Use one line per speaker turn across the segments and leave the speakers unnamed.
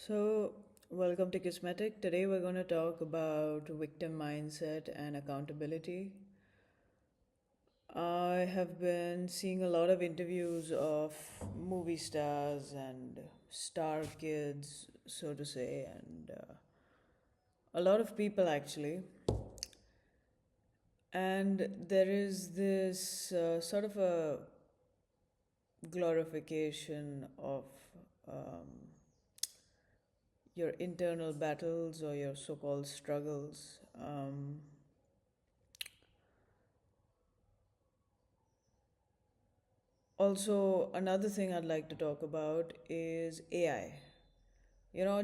So, welcome to Cosmetic. Today we're going to talk about victim mindset and accountability. I have been seeing a lot of interviews of movie stars and star kids, so to say, and a lot of people actually. And there is this sort of a glorification of um, your internal battles or your so called struggles. Also, another thing I'd like to talk about is AI.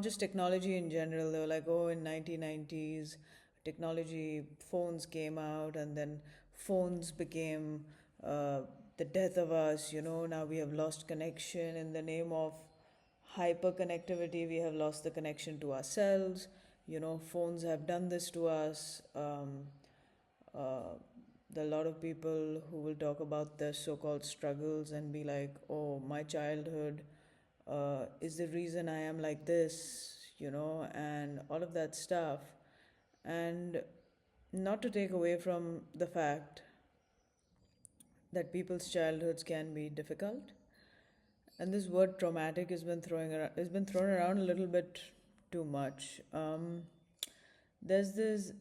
Just technology in general. They were like, oh, in 1990s, technology, phones came out, and then phones became uh, the death of us. Now we have lost connection in the name of hyper connectivity. We have lost the connection to ourselves. Phones have done this to us. Uh, there are a lot of people who will talk about their so-called struggles and be like, "Oh, my childhood is the reason I am like this," and all of that stuff. And not to take away from the fact that people's childhoods can be difficult, and this word traumatic has been thrown around a little bit too much. There's this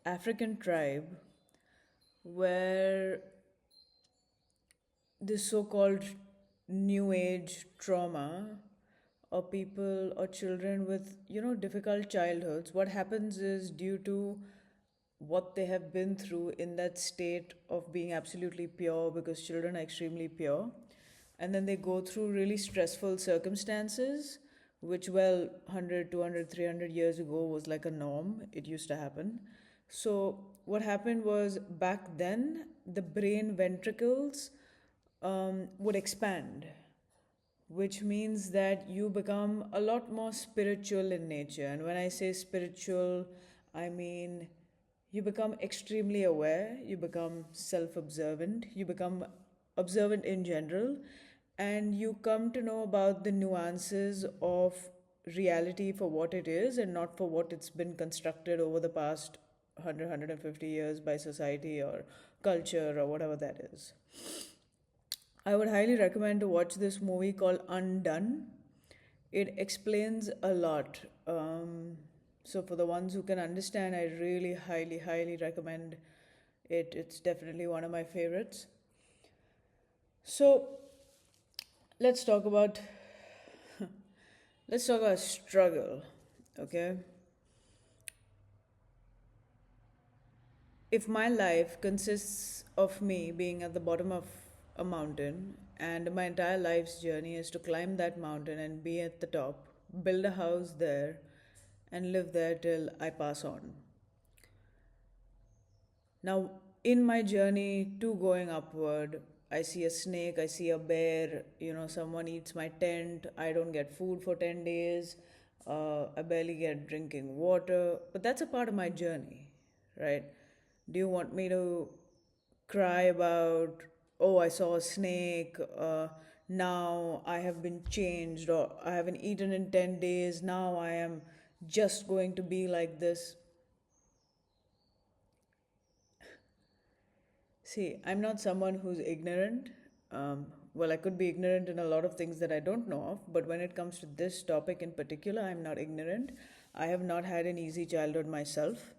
African tribe where this so-called new age trauma, or people or children with difficult childhoods, what happens is, due to what they have been through in that state of being absolutely pure, because children are extremely pure, and then they go through really stressful circumstances, which, well, 100, 200, 300 years ago was like a norm. It used to happen. So what happened was, back then the brain ventricles would expand, which means that you become a lot more spiritual in nature. And when I say spiritual, I mean you become extremely aware, you become self observant, you become observant in general, and you come to know about the nuances of reality for what it is and not for what it's been constructed over the past 100, years by society or culture or whatever that is. I would highly recommend to watch this movie called Undone. It explains a lot. So for the ones who can understand, I really highly recommend it. It's definitely one of my favorites. So let's talk about let's talk about struggle. Okay. If my life consists of me being at the bottom of a mountain, and my entire life's journey is to climb that mountain and be at the top, build a house there, and live there till I pass on. Now, in my journey to going upward, I see a snake, I see a bear, someone eats my tent, I don't get food for 10 days, I barely get drinking water, but that's a part of my journey, right? Do you want me to cry about, oh, I saw a snake, now I have been changed, or I haven't eaten in 10 days, now I am just going to be like this? See, I'm not someone who's ignorant. Well, I could be ignorant in a lot of things that I don't know of, but when it comes to this topic in particular, I'm not ignorant. I have not had an easy childhood myself.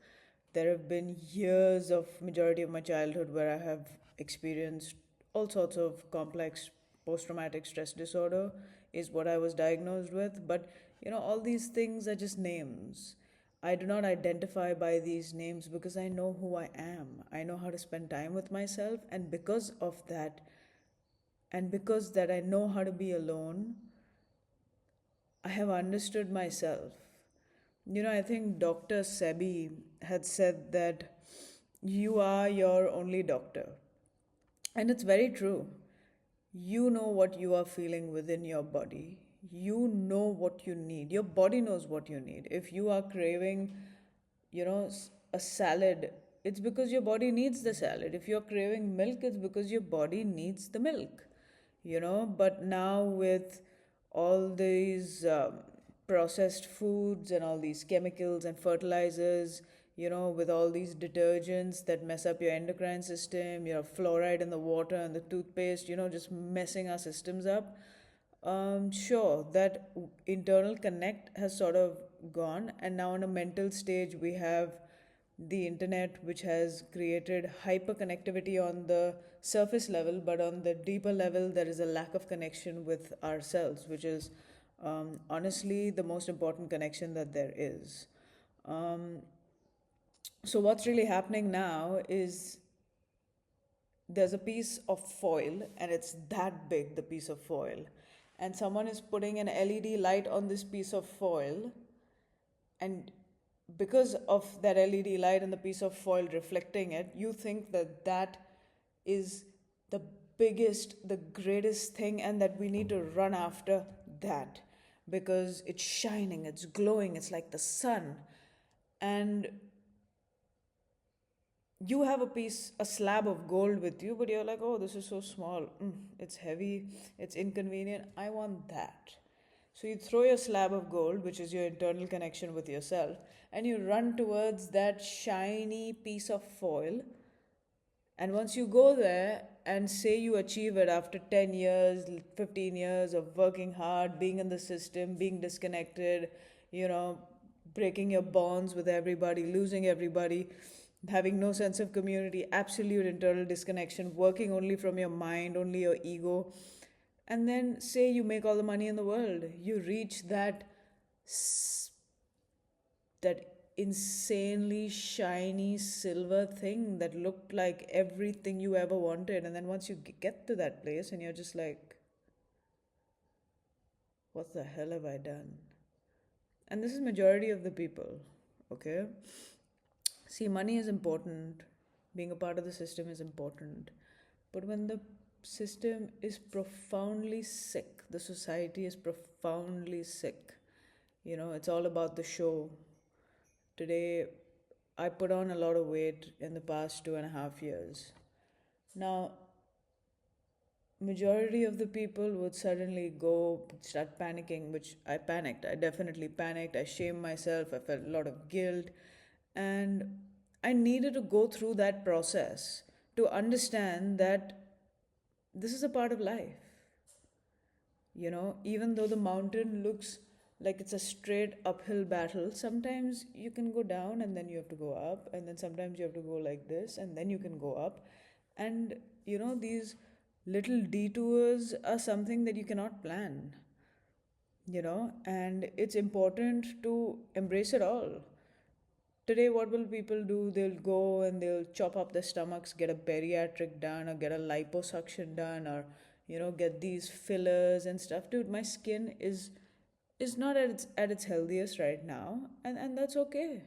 There have been years of majority of my childhood where I have experienced all sorts of complex post-traumatic stress disorder is what I was diagnosed with. But all these things are just names. I do not identify by these names because I know who I am. I know how to spend time with myself, and because of that, and because that I know how to be alone, I have understood myself. I think Dr. Sebi had said that you are your only doctor. And it's very true. You know what you are feeling within your body. You know what you need. Your body knows what you need. If you are craving, a salad, it's because your body needs the salad. If you're craving milk, it's because your body needs the milk. But now with all these processed foods and all these chemicals and fertilizers, with all these detergents that mess up your endocrine system, your fluoride in the water and the toothpaste, just messing our systems up. Sure, that internal connect has sort of gone, and now on a mental stage, we have the internet, which has created hyper connectivity on the surface level, but on the deeper level, there is a lack of connection with ourselves, which is honestly the most important connection that there is. Um, so, what's really happening now is there's a piece of foil, and it's that big, the piece of foil, and someone is putting an LED light on this piece of foil, and because of that LED light and the piece of foil reflecting it, you think that that is the biggest, the greatest thing, and that we need to run after that because it's shining, it's glowing, it's like the sun. And you have a slab of gold with you, but you're like, oh, this is so small. It's heavy, it's inconvenient. I want that. So you throw your slab of gold, which is your internal connection with yourself, and you run towards that shiny piece of foil. And once you go there and say you achieve it after 10 years, 15 years of working hard, being in the system, being disconnected, you know, breaking your bonds with everybody, losing everybody, having no sense of community, absolute internal disconnection, working only from your mind, only your ego, and then say you make all the money in the world, you reach that insanely shiny silver thing that looked like everything you ever wanted, and then once you get to that place and you're just like, what the hell have I done? And this is majority of the people. Okay, see, money is important, being a part of the system is important, but when the system is profoundly sick, the society is profoundly sick, it's all about the show. Today, I put on a lot of weight in the past 2.5 years. Now, majority of the people would suddenly go start panicking, which I panicked. I definitely panicked. I shamed myself. I felt a lot of guilt. And I needed to go through that process to understand that this is a part of life. Even though the mountain looks like it's a straight uphill battle, sometimes you can go down and then you have to go up, and then sometimes you have to go like this and then you can go up. And these little detours are something that you cannot plan, and it's important to embrace it all. Today, what will people do? They'll go and they'll chop up their stomachs, get a bariatric done, or get a liposuction done, or get these fillers and stuff. Dude, my skin is not at its healthiest right now, and that's okay.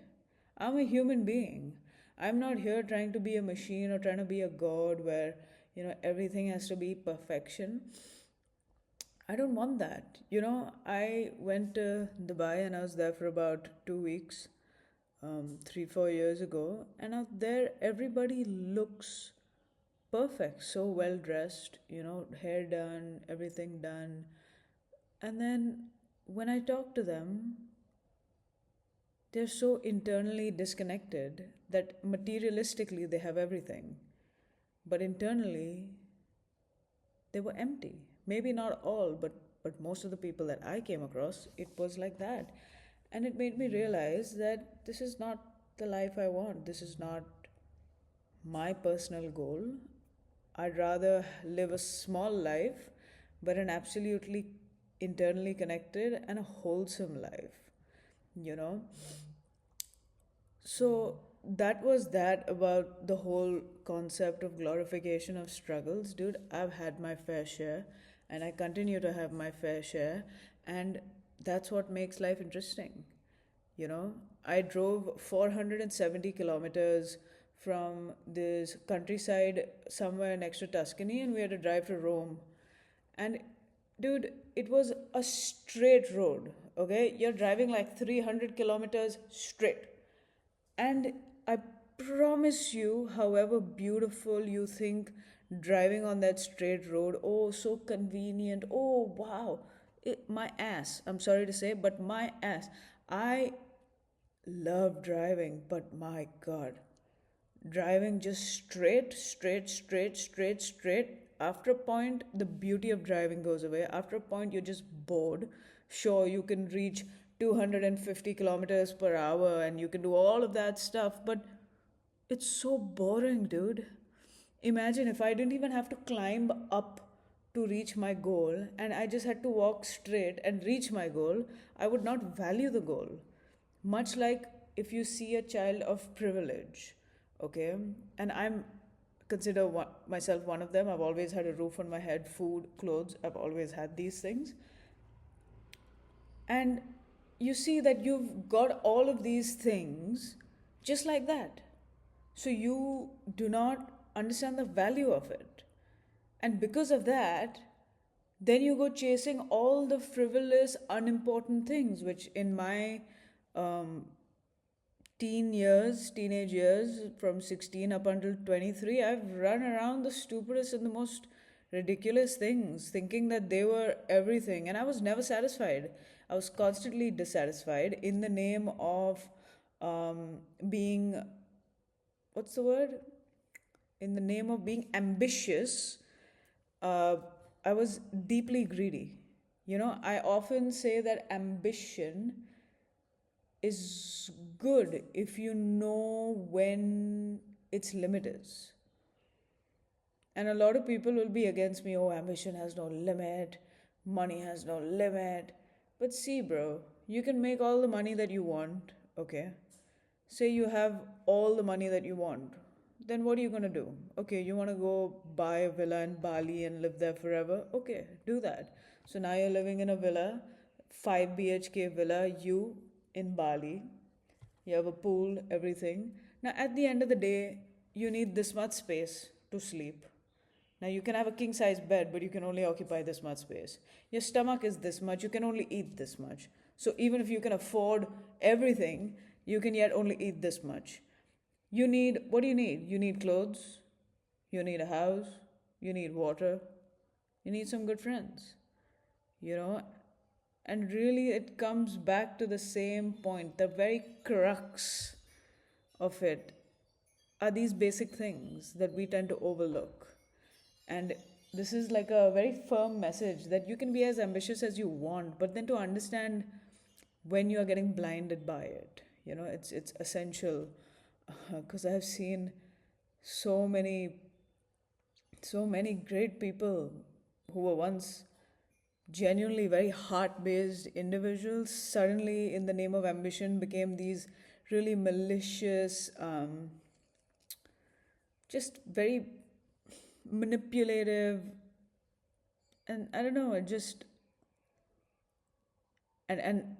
I'm a human being. I'm not here trying to be a machine or trying to be a god where everything has to be perfection. I don't want that. I went to Dubai and I was there for about 2 weeks, 3, 4 years ago, and out there everybody looks perfect, so well dressed, hair done, everything done. And then when I talk to them, they're so internally disconnected that materialistically they have everything, but internally they were empty. Maybe not all, but most of the people that I came across, it was like that. And it made me realize that this is not the life I want. This is not my personal goal. I'd rather live a small life, but an absolutely internally connected and a wholesome life, you know? So that was that about the whole concept of glorification of struggles. Dude, I've had my fair share and I continue to have my fair share, and that's what makes life interesting. I drove 470 kilometers from this countryside somewhere next to Tuscany, and we had to drive to Rome. And dude, it was a straight road, okay? You're driving like 300 kilometers straight. And I promise you, however beautiful you think driving on that straight road, oh, so convenient, oh, wow. My ass. I'm sorry to say, but my ass. I love driving, but my God, driving just straight, straight, straight, straight, straight. After a point, the beauty of driving goes away. After a point, you're just bored. Sure, you can reach 250 kilometers per hour and you can do all of that stuff, but it's so boring, dude. Imagine if I didn't even have to climb up to reach my goal and I just had to walk straight and reach my goal, I would not value the goal. Much like if you see a child of privilege, okay, and I'm consider myself one of them. I've always had a roof on my head, food, clothes. I've always had these things. And you see that you've got all of these things just like that. So you do not understand the value of it. And because of that, then you go chasing all the frivolous, unimportant things, which in my um, teenage years, from 16 up until 23, I've run around the stupidest and the most ridiculous things, thinking that they were everything. And I was never satisfied. I was constantly dissatisfied in the name of being, what's the word? In the name of being ambitious. uh, I was deeply greedy. I often say that ambition is good if you know when its limit is. And a lot of people will be against me. Oh, ambition has no limit, money has no limit. But see, bro, you can make all the money that you want, okay? Say you have all the money that you want. Then what are you going to do? Okay, you want to go buy a villa in Bali and live there forever? Okay, do that. So now you're living in a villa, 5 BHK villa, you in Bali. You have a pool, everything. Now, at the end of the day, you need this much space to sleep. Now, you can have a king size bed, but you can only occupy this much space. Your stomach is this much, you can only eat this much. So, even if you can afford everything, you can yet only eat this much. What do you need? You need clothes, you need a house, you need water, you need some good friends, you know? And really, it comes back to the same point. The very crux of it are these basic things that we tend to overlook. And this is like a very firm message that you can be as ambitious as you want, but then to understand when you are getting blinded by it. It's essential, because I have seen so many so many great people who were once genuinely very heart based individuals suddenly, in the name of ambition, became these really malicious, just very manipulative, and I don't know, it just, and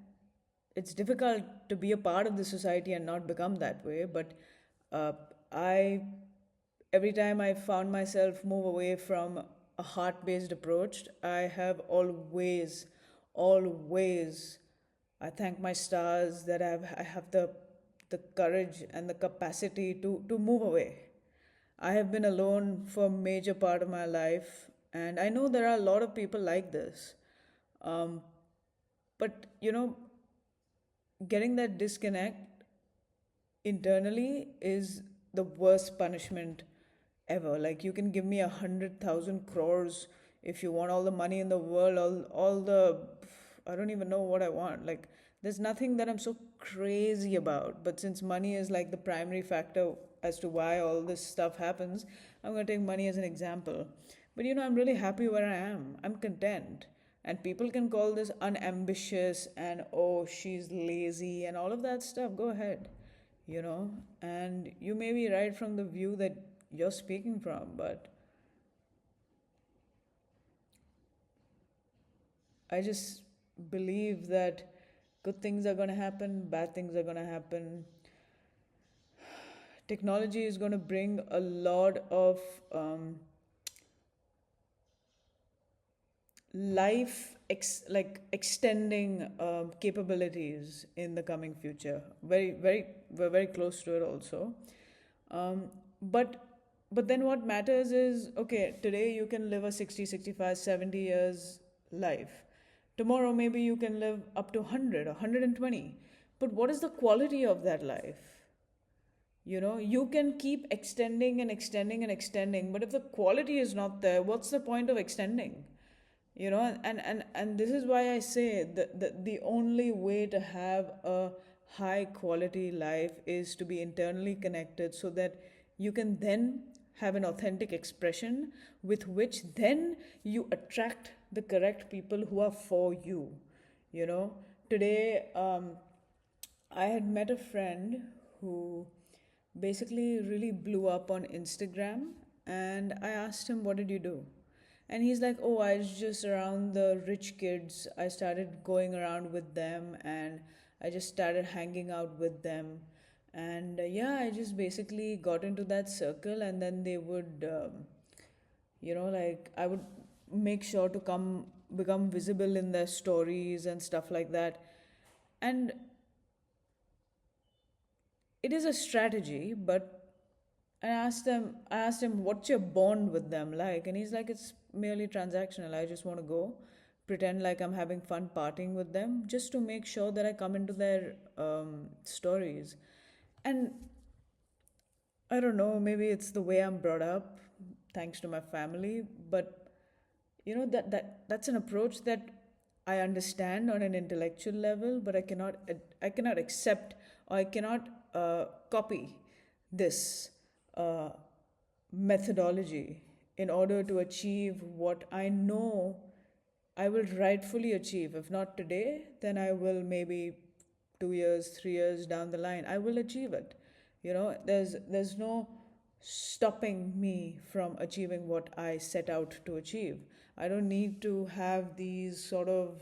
it's difficult to be a part of the society and not become that way. But uh, I every time I found myself move away from a heart based approach, I have always, I thank my stars that I have the courage and the capacity to move away. I have been alone for a major part of my life, and I know there are a lot of people like this. Um, but getting that disconnect internally is the worst punishment ever. Like, you can give me 100,000 crores if you want all the money in the world, all the, I don't even know what I want. Like, there's nothing that I'm so crazy about. But since money is like the primary factor as to why all this stuff happens, I'm going to take money as an example. But I'm really happy where I am. I'm content. And people can call this unambitious and, oh, she's lazy and all of that stuff. Go ahead, and you may be right from the view that you're speaking from, but I just believe that good things are going to happen, bad things are going to happen. Technology is going to bring a lot of like extending capabilities in the coming future. We're very close to it also. um, but then what matters is, okay, today you can live a 60, 65, 70 years life. Tomorrow, maybe you can live up to 100 or 120. But what is the quality of that life? You can keep extending and extending and extending, but if the quality is not there, what's the point of extending? And this is why I say that the only way to have a high quality life is to be internally connected, so that you can then have an authentic expression with which then you attract the correct people who are for you. you know Today, I had met a friend who basically really blew up on Instagram, and I asked him, "What did you do?" And he's like, "Oh, I was just around the rich kids. I started going around with them, and I just started hanging out with them. And yeah, I just basically got into that circle, and then they would, like, I would make sure to become visible in their stories and stuff like that." And it is a strategy, but I asked him, "What's your bond with them like?" And he's like, "It's merely transactional. I just want to go, pretend like I'm having fun partying with them, just to make sure that I come into their stories." And I don't know, maybe it's the way I'm brought up, thanks to my family, but that's an approach that I understand on an intellectual level, but I cannot accept, or I cannot copy this uh, methodology in order to achieve what I know I will rightfully achieve. If not today, then I will, maybe 2 years, 3 years down the line, I will achieve it. There's no stopping me from achieving what I set out to achieve. I don't need to have these sort of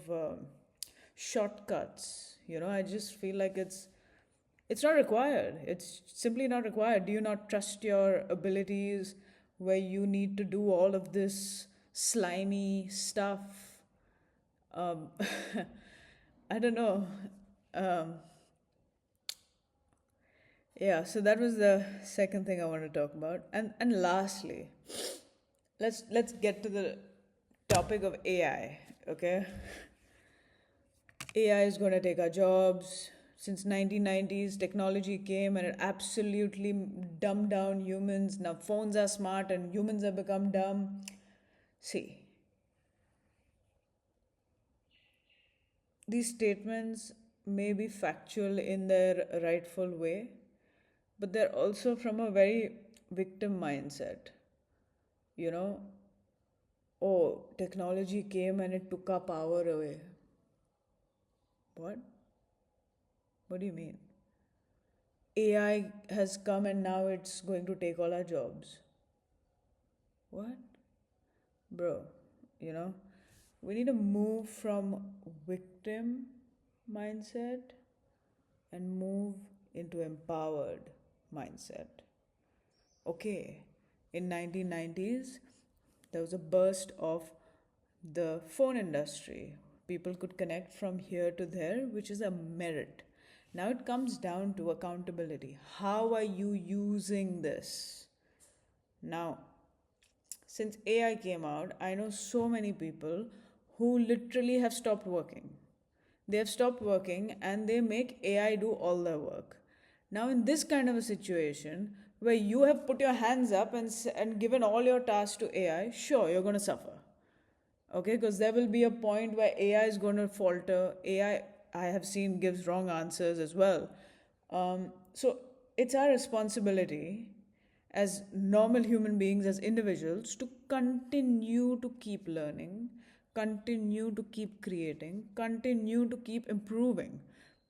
shortcuts. I just feel like it's not required. It's simply not required. Do you not trust your abilities, where you need to do all of this slimy stuff? Um, I don't know. Um, yeah, so that was the second thing I want to talk about. And lastly, let's get to the topic of AI, okay? AI is going to take our jobs. Since 1990s, technology came and it absolutely dumbed down humans. Now phones are smart and humans have become dumb. See, these statements may be factual in their rightful way, but they're also from a very victim mindset. You know, oh, technology came and it took our power away. What? What do you mean? AI has come and now it's going to take all our jobs. What? Bro, you know, we need to move from victim mindset and move into empowered mindset. Okay, in 1990s, there was a burst of the phone industry. People could connect from here to there, which is a merit. Now it comes down to accountability. How are you using this? Now, since AI came out, I know so many people who literally have stopped working. They have stopped working and they make AI do all their work. Now, in this kind of a situation where you have put your hands up and given all your tasks to AI, sure, you're going to suffer. Okay, because there will be a point where AI is going to falter. AI, I have seen, gives wrong answers as well. So it's our responsibility as normal human beings, as individuals, to continue to keep learning, continue to keep creating, continue to keep improving.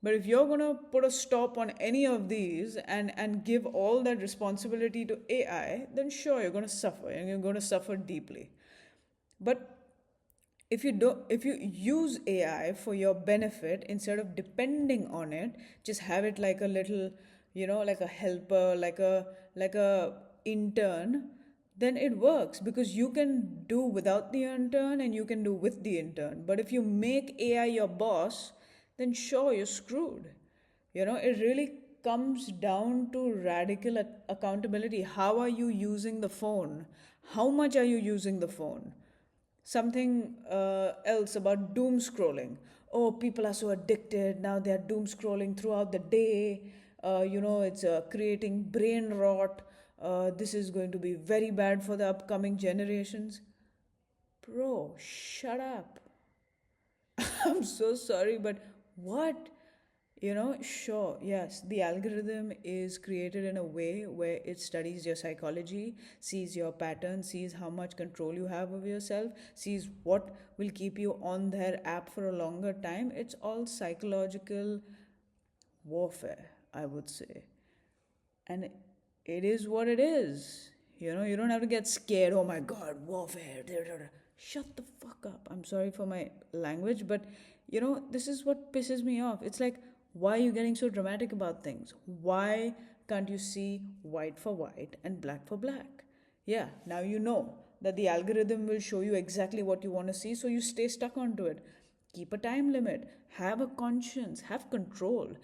But if you're going to put a stop on any of these and give all that responsibility to AI, then sure, you're going to suffer, and you're going to suffer deeply. But if you use AI for your benefit instead of depending on it, just have it like a little, like a helper, like a intern, then it works, because you can do without the intern and you can do with the intern. But if you make AI your boss, then sure, you're screwed. It really comes down to radical accountability. How are you using the phone? How much are you using the phone? Something else about doom scrolling. Oh, people are so addicted now, they are doom scrolling throughout the day. It's creating brain rot. This is going to be very bad for the upcoming generations. Bro, shut up. I'm so sorry, but what? Sure, yes, the algorithm is created in a way where it studies your psychology, sees your pattern, sees how much control you have of yourself, sees what will keep you on their app for a longer time. It's all psychological warfare, I would say. And it is what it is. You don't have to get scared. Oh my God, warfare. Da, da, da. Shut the fuck up. I'm sorry for my language, but this is what pisses me off. It's like, why are you getting so dramatic about things? Why can't you see white for white and black for black? Yeah, now you know that the algorithm will show you exactly what you want to see, so you stay stuck onto it. Keep a time limit, have a conscience, have control.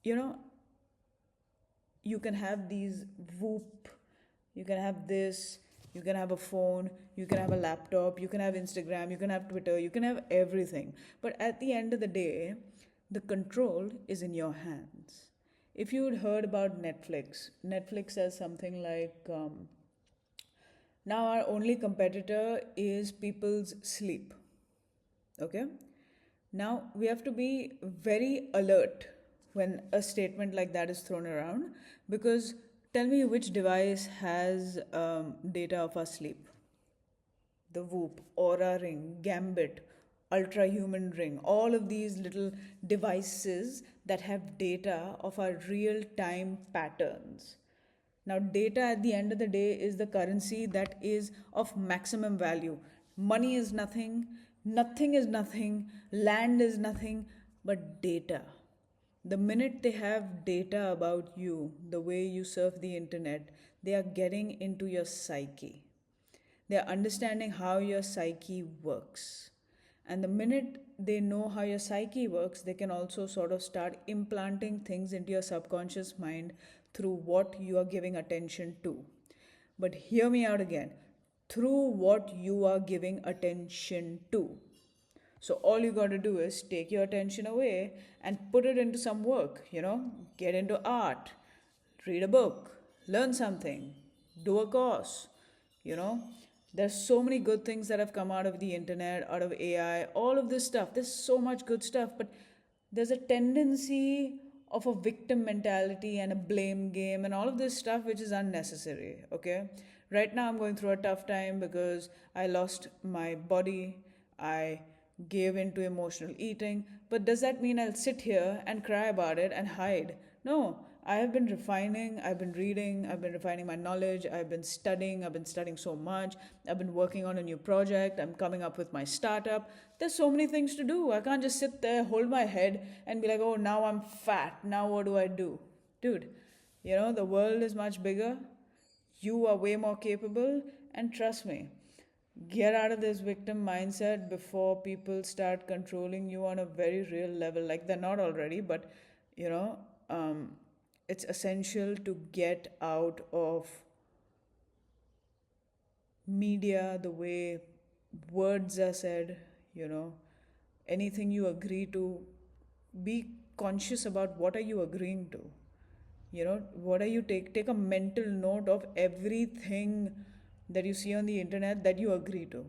You know, you can have these whoop, you can have this, you can have a phone, you can have a laptop, you can have Instagram, you can have Twitter, you can have everything, but at the end of the day, the control is in your hands. If you had heard about Netflix says something like, now our only competitor is people's sleep. Okay, now we have to be very alert when a statement like that is thrown around, because tell me which device has data of our sleep. The Whoop, Aura Ring, Gambit, Ultra Human Ring, all of these little devices that have data of our real time patterns. Now, data at the end of the day is the currency that is of maximum value. Money is nothing, nothing is nothing, land is nothing, but data. The minute they have data about you, the way you surf the internet, they are getting into your psyche. They are understanding how your psyche works. And the minute they know how your psyche works, they can also sort of start implanting things into your subconscious mind through what you are giving attention to. But hear me out again, through what you are giving attention to. So all you got to do is take your attention away and put it into some work, get into art, read a book, learn something, do a course, you know. There's so many good things that have come out of the internet, out of AI, all of this stuff. There's so much good stuff, but there's a tendency of a victim mentality and a blame game and all of this stuff which is unnecessary, okay? Right now I'm going through a tough time because I lost my body. I gave into emotional eating. But does that mean I'll sit here and cry about it and hide? No, I have been refining, I've been reading, I've been refining my knowledge, I've been studying so much, I've been working on a new project, I'm coming up with my startup. There's so many things to do. I can't just sit there, hold my head, and be like, oh, now I'm fat, now what do I do? Dude, the world is much bigger, you are way more capable, and trust me, get out of this victim mindset before people start controlling you on a very real level. Like they're not already, but you know, um, it's essential to get out of media the way words are said, anything you agree to, be conscious about what are you agreeing to. What are you take a mental note of everything that you see on the internet that you agree to.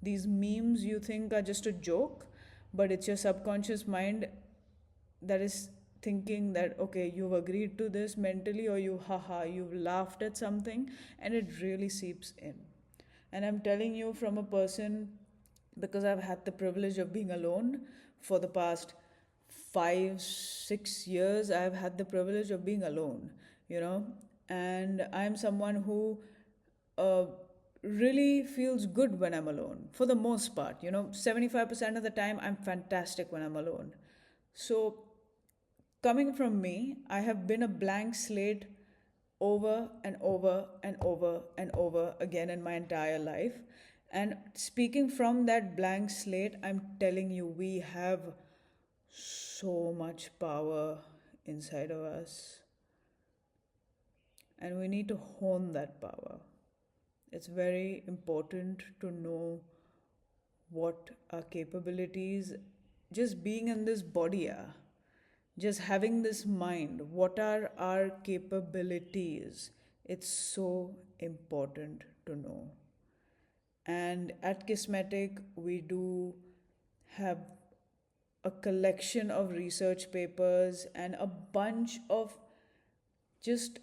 These memes you think are just a joke, but it's your subconscious mind that is thinking that okay, you've agreed to this mentally, or you've laughed at something, and it really seeps in. And I'm telling you from a person, because I've had the privilege of being alone for the past 5 6 years. I've had the privilege of being alone, you know and I'm someone who uh, really feels good when I'm alone for the most part. 75% of the time I'm fantastic when I'm alone. So coming from me, I have been a blank slate over and over and over and over again in my entire life. And speaking from that blank slate, I'm telling you, we have so much power inside of us, and we need to hone that power. It's very important to know what our capabilities, just being in this body are, just having this mind, what are our capabilities? It's so important to know. And at Kismetic, we do have a collection of research papers and a bunch of just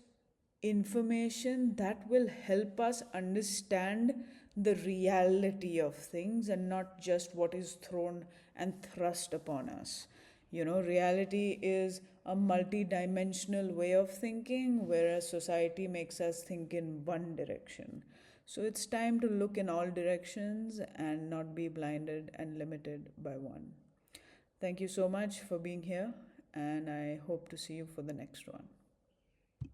information that will help us understand the reality of things and not just what is thrown and thrust upon us. Reality is a multi-dimensional way of thinking, whereas society makes us think in one direction. So it's time to look in all directions and not be blinded and limited by one. Thank you so much for being here, and I hope to see you for the next one.